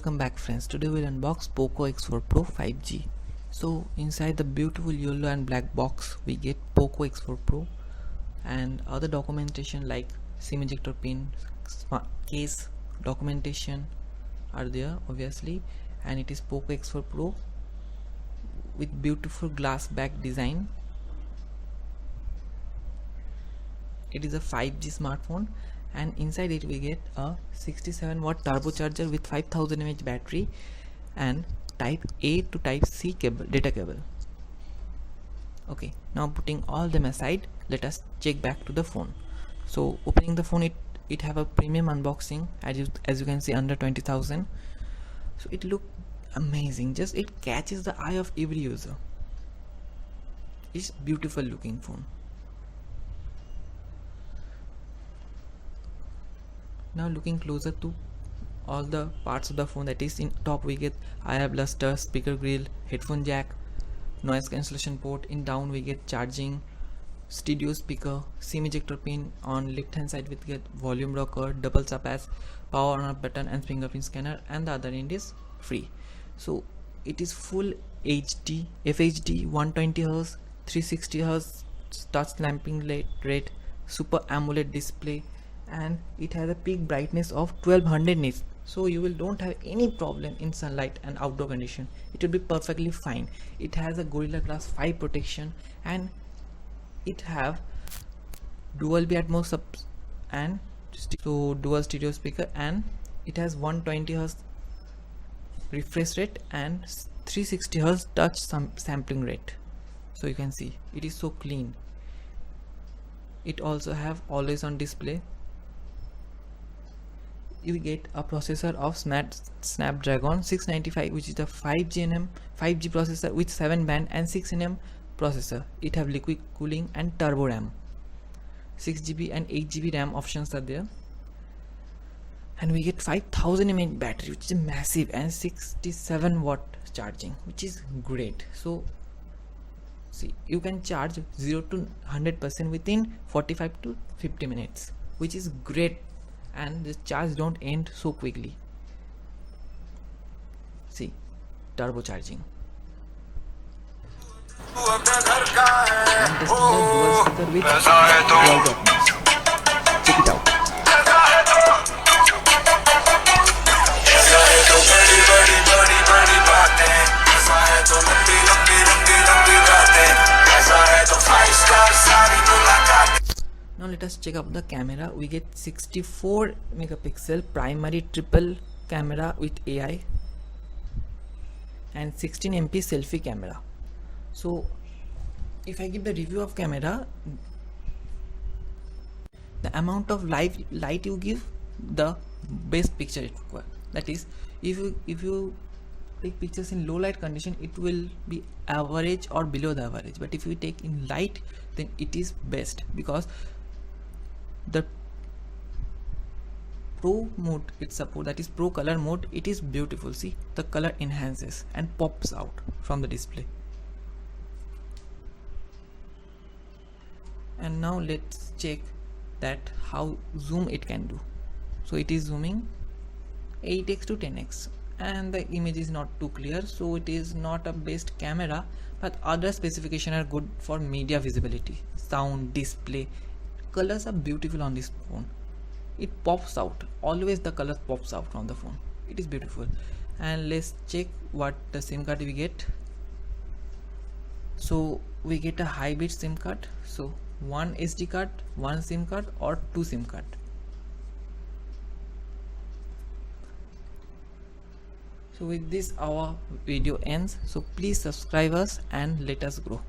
welcome back friends. Today we'll unbox Poco X4 Pro 5G. So inside the beautiful yellow and black box we get Poco X4 Pro and other documentation like SIM ejector pin, smart case documentation are there obviously, and it is Poco X4 Pro with beautiful glass back design. It is a 5G smartphone and inside it we get a 67 watt turbocharger with 5000 mAh battery and type A to type C cable, data cable. Okay, now putting all them aside, let us check back to the phone. So opening the phone, it have a premium unboxing as you can see, under 20,000. So it look amazing, just it catches the eye of every user. It's beautiful looking phone. Now looking closer to all the parts of the phone, that is in top we get IR blaster, speaker grill, headphone jack, noise cancellation port. In down we get charging, stereo speaker, SIM ejector pin. On left hand side we get volume rocker, double tap as power on off button and fingerprint scanner, and the other end is free. So it is full HD, FHD, 120Hz, 360Hz touch clamping rate, super AMOLED display, and it has a peak brightness of 1200 nits, so you don't have any problem in sunlight and outdoor condition. It will be perfectly fine. It has a Gorilla Glass 5 protection and it have Dolby Atmos and so dual stereo speaker, and it has 120Hz refresh rate and 360Hz touch sampling rate. So you can see it is so clean. It also have always on display. You get a processor of Snapdragon 695, which is the 5G processor with 7 band and 6nm processor. It have liquid cooling and turbo RAM. 6GB and 8GB RAM options are there, and we get 5000 mAh battery, which is massive, and 67 watt charging, which is great. So see, you can charge 0 to 100% within 45 to 50 minutes, which is great, and the charge don't end so quickly. See, turbo charging. And this is a dual speaker with dual buttons. Check it out. Now let us check out the camera. We get 64 megapixel primary triple camera with AI and 16 MP selfie camera. So if I give the review of camera, the amount of light you give, the best picture it requires. That is, if you take pictures in low light condition, it will be average or below the average, but if you take in light, then it is best, because the pro mode it support, that is pro color mode, it is beautiful. See, the color enhances and pops out from the display. And now let's check that how zoom it can do. So it is zooming 8x to 10x, and the image is not too clear, so it is not a best camera, but other specifications are good for media visibility, sound, display. Colors are beautiful on this phone. It pops out, always the color pops out from the phone. It is beautiful. And let's check what the SIM card we get. So we get a hybrid SIM card, so one SD card, one SIM card, or two SIM card. So with this our video ends. So please subscribe us and let us grow.